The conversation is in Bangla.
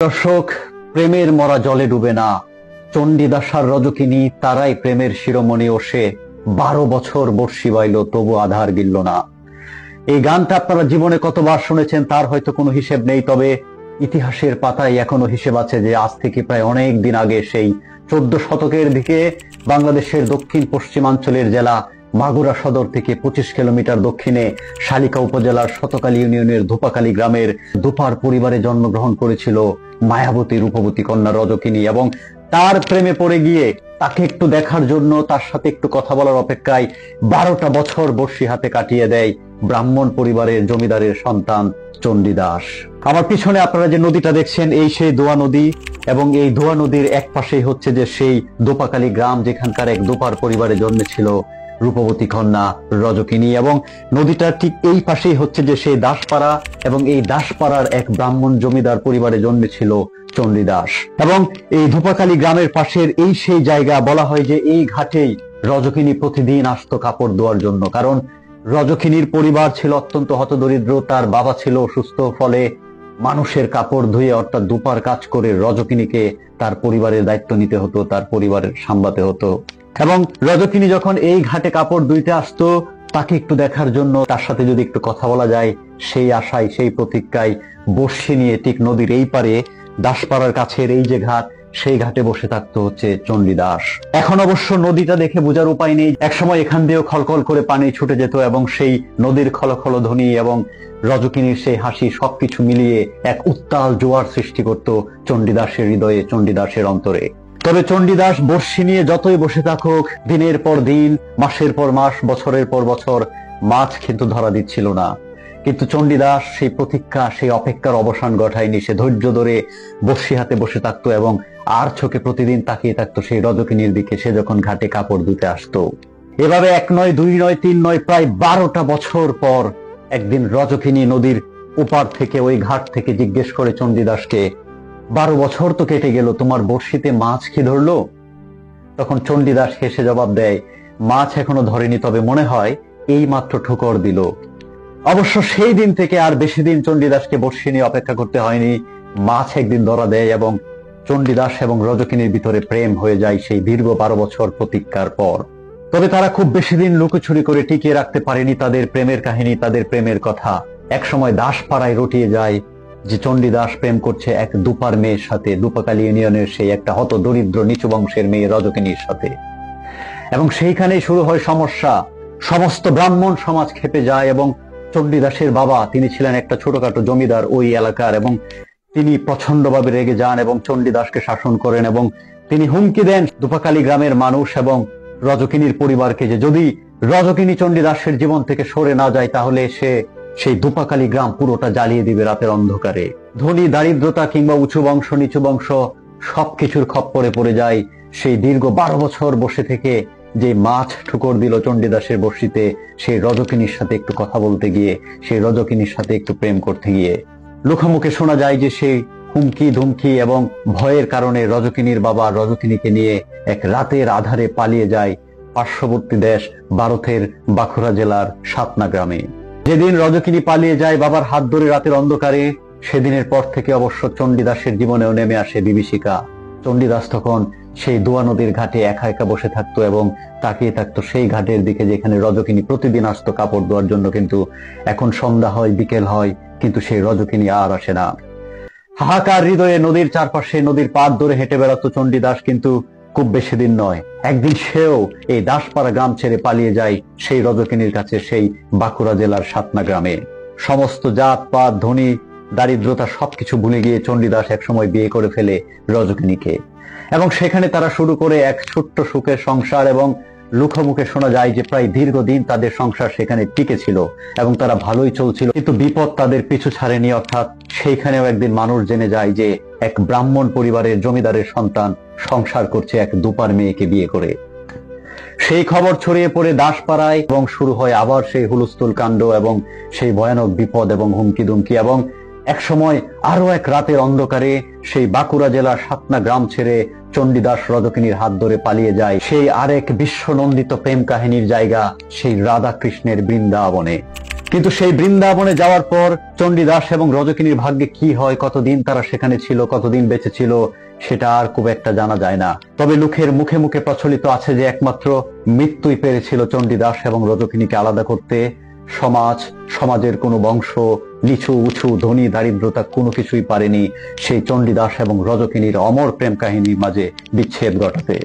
দর্শক, প্রেমের মরা জলে ডুবে না, চণ্ডীদাসার রজকিনী তারাই প্রেমের শিরোমণি। ও সে 12 বছর বর্ষি বাইল তবু আধার গিলল না। এই গানটা আপনারা জীবনে কতবার শুনেছেন তার হয়তো কোনো হিসেব নেই, তবে ইতিহাসের পাতায় এখনো হিসেব আছে যে আজ থেকে প্রায় অনেক দিন আগে সেই 14 শতকের দিকে বাংলাদেশের দক্ষিণ পশ্চিমাঞ্চলের জেলা মাগুরা সদর থেকে 25 কিলোমিটার দক্ষিণে শালিকা উপজেলার শতকালী ইউনিয়নের ধূপাকালী গ্রামের দুপার পরিবারে জন্মগ্রহণ করেছিল মায়াবতী রূপবতী কন্যা রজকিনী। এবং তার প্রেমে পড়ে গিয়ে তাকে একটু দেখার জন্য, তার সাথে একটু কথা বলার অপেক্ষায় 12টা বছর বর্ষি হাতে কাটিয়ে দেয় ব্রাহ্মণ পরিবারের জমিদারের সন্তান চণ্ডীদাস। আমার পিছনে আপনারা যে নদীটা দেখছেন, এই সেই দোয়া নদী, এবং এই দোয়া নদীর এক পাশেই হচ্ছে যে সেই দোপাকালী গ্রাম, যেখানকার এক দুপার পরিবারে জন্মেছিল রূপবতী কন্যা রজকিনী। এবং নদীটার ঠিক এই পাশেই হচ্ছে যে সেই দাসপাড়া, এবং এই দাসপাড়ার এক ব্রাহ্মণ জমিদার পরিবারে জন্মেছিল চণ্ডীদাস। এবং এই ধূপাকালী গ্রামের পাশের এই সেই জায়গা, বলা হয় যে এই ঘাটেই রজকিনী প্রতিদিন আসতো কাপড় ধোয়ার জন্য। কারণ রজকিনীর পরিবার ছিল অত্যন্ত হতদরিদ্র, তার বাবা ছিল অসুস্থ, ফলে মানুষের কাপড় ধুয়ে অর্থাৎ দুপার কাজ করে রজকিনীকে তার পরিবারের দায়িত্ব নিতে হতো, তার পরিবারের সামলাতে হতো। এবং রজকিনী যখন এই ঘাটে কাপড় ধুইতে আসতো, তাকে একটু দেখার জন্য, তার সাথে যদি একটু কথা বলা যায়, সেই আশায়, সেই প্রতীক্ষায় বর্ষি নিয়ে ঠিক নদীর এই পারে দাসপাড়ার কাছের এই যে ঘাট, সেই ঘাটে বসে থাকতো হচ্ছে চণ্ডীদাস। এখন অবশ্য নদীটা দেখে বোঝার উপায় নেই, একসময় এখান দিয়েও খলখল করে পানি ছুটে যেত, এবং সেই নদীর খলখল ধ্বনি এবং রজকিনীর সেই হাসি সবকিছু মিলিয়ে এক উত্তাল জোয়ার সৃষ্টি করত চণ্ডীদাসের হৃদয়ে, চণ্ডীদাসের অন্তরে। তবে চণ্ডীদাস বর্ষি নিয়ে যতই বসে থাকুক, দিনের পর দিন, মাসের পর মাস, বছরের পর বছর, মাছ কিন্তু ধরা দিচ্ছিল না। কিন্তু চণ্ডীদাস সেই প্রতীক্ষা, সেই অপেক্ষার অবসান ঘটায়নি। সে ধৈর্য ধরে বর্ষি হাতে বসে থাকতো এবং আর চোখে প্রতিদিন তাকিয়ে থাকতো সেই রজকিনীর দিকে, সে যখন ঘাটে কাপড় ধুতে আসতো। এভাবে 1 নয়, 2 নয়, 3 নয়, প্রায় 12টা বছর পর একদিন রজকিনী নদীর ওপার থেকে, ওই ঘাট থেকে জিজ্ঞেস করে চণ্ডীদাসকে, 12 বছর তো কেটে গেল, তোমার বর্ষিতে মাছ কি ধরলো? তখন চণ্ডীদাস হেসে জবাব দেয়, মাছ এখনো ধরেনি, তবে মনে হয় এই মাত্র ঠোকর দিল। অবশ্য সেই দিন থেকে আর বেশি দিন চণ্ডীদাসকে বর্ষি নিয়ে অপেক্ষা করতে হয়নি। মাছ একদিন ধরা দেয় এবং চণ্ডীদাস এবং রজকিনীর ভিতরে প্রেম হয়ে যায় সেই দীর্ঘ 12 বছর প্রতীক্ষার পর। তবে তারা খুব বেশি দিন লুকোচুরি করে টিকিয়ে রাখতে পারেনি তাদের প্রেমের কাহিনী, তাদের প্রেমের কথা। একসময় দাসপাড়ায় রটিয়ে যায় যে চণ্ডীদাস প্রেম করছে এক দুপার মেয়ের সাথে, দুপাকালী ইউনিয়নের সেই একটা হত দরিদ্র নিচু বংশের মেয়ে রজকিনীর সাথে। এবং সেইখানেই শুরু হয় সমস্যা। সমস্ত ব্রাহ্মণ সমাজ খেপে যায়, এবং চণ্ডীদাসের বাবা, তিনি ছিলেন একটা ছোটখাটো জমিদার ওই এলাকার, এবং তিনি প্রচন্ডভাবে রেগে যান এবং চণ্ডীদাসকে শাসন করেন। এবং তিনি হুমকি দেন দুপাকালী গ্রামের মানুষ এবং রজকিনীর পরিবারকে যে যদি রজকিনী চণ্ডীদাসের জীবন থেকে সরে না যায়, তাহলে সে সেই দুপাকালী গ্রাম পুরোটা জ্বালিয়ে দিবে রাতের অন্ধকারে। ধনী দারিদ্রতা কিংবা উঁচু বংশ নিচু বংশ সবকিছুর খপ্পরে পড়ে যায় সেই দীর্ঘ 12 বছর বসে থেকে যে মাছ ঠুকর দিল চণ্ডীদাসের বর্ষিতে, সেই রজকিনীর সাথে একটু কথা বলতে গিয়ে, সেই রজকিনীর সাথে একটু প্রেম করতে গিয়ে। লোকমুখে শোনা যায় যে সেই হুমকি ধুমকি এবং ভয়ের কারণে রজকিনীর বাবা রজকিনীকে নিয়ে এক রাতের আধারে পালিয়ে যায় পার্শ্ববর্তী দেশ ভারতের বাঁকুড়া জেলার সাতনা গ্রামে। যেদিন রজকিনী পালিয়ে যায় বাবার হাত ধরে রাতের অন্ধকারে, সেদিনের পর থেকে অবশ্য চণ্ডীদাসের জীবনেও নেমে আসে বিভীষিকা। চণ্ডীদাস তখন সেই দোয়া নদীর ঘাটে একা একা বসে থাকতো এবং তাকিয়ে থাকতো সেই ঘাটের দিকে যেখানে রজকিনী প্রতিদিন আসতো কাপড় ধোয়ার জন্য। কিন্তু এখন সন্ধ্যা হয়, বিকেল হয়, কিন্তু সেই রজকিনী আর আসে না। হাহাকার হৃদয়ে নদীর চারপাশে, নদীর পাড় ধরে হেঁটে বেড়াতো চণ্ডীদাস, কিন্তু খুব বেশি দিন নয়, একদিন সেও এই দাসপাড়া গ্রাম ছেড়ে পালিয়ে যায় সেই রজকিনীর কাছে, সেই বাঁকুড়া জেলার সাতনা গ্রামে। সমস্ত জাত পাত, ধনী দারিদ্রতা সবকিছু ভুলে গিয়ে চণ্ডীদাস একসময় বিয়ে করে ফেলে রজকিনীকে, এবং সেখানে তারা শুরু করে এক ছোট্ট সুখের সংসার। এবং লোকমুখে শোনা যায় যে প্রায় দীর্ঘদিন তাদের সংসার সেখানে টিকে ছিল এবং তারা ভালোই চলছিল, কিন্তু বিপদ তাদের পিছু ছাড়েনি। অর্থাৎ সেইখানেও একদিন মানুষ জেনে যায় যে এক ব্রাহ্মণ পরিবারের জমিদারের সন্তান সংসার করছে এক দুপার মেয়েকে বিয়ে করে। সেই খবর ছড়িয়ে পড়ে দাসপাড়ায়, এবং শুরু হয় আবার সেই হুলস্থুল কাণ্ড এবং সেই ভয়ানক বিপদ এবং হুমকি দুমকি। এবং একসময় আরো এক রাতের অন্ধকারে সেই বাঁকুড়া জেলার সাতনা গ্রাম ছেড়ে চণ্ডীদাস রজকিনীর হাত ধরে পালিয়ে যায় সেই আরেক বিশ্বনন্দিত প্রেম কাহিনীর জায়গা, সেই রাধা কৃষ্ণের বৃন্দাবনে। কিন্তু সেই বৃন্দাবনে যাওয়ার পর চণ্ডীদাস এবং রজকিনীর ভাগ্যে কি হয়, কতদিন তারা সেখানে ছিল, কতদিন বেঁচে ছিল, সেটা আর খুব একটা জানা যায় না। তবে লোকের মুখে মুখে প্রচলিত আছে যে একমাত্র মৃত্যুই পেরেছিল চণ্ডীদাস এবং রজকিনীকে আলাদা করতে। সমাজের কোনো বংশ, নিচু উঁচু ধনী দারিদ্রতা কোনো কিছুই পারেনি সেই চণ্ডীদাস এবং রজকিনীর অমর প্রেম কাহিনীর মাঝে বিচ্ছেদ ঘটাতে।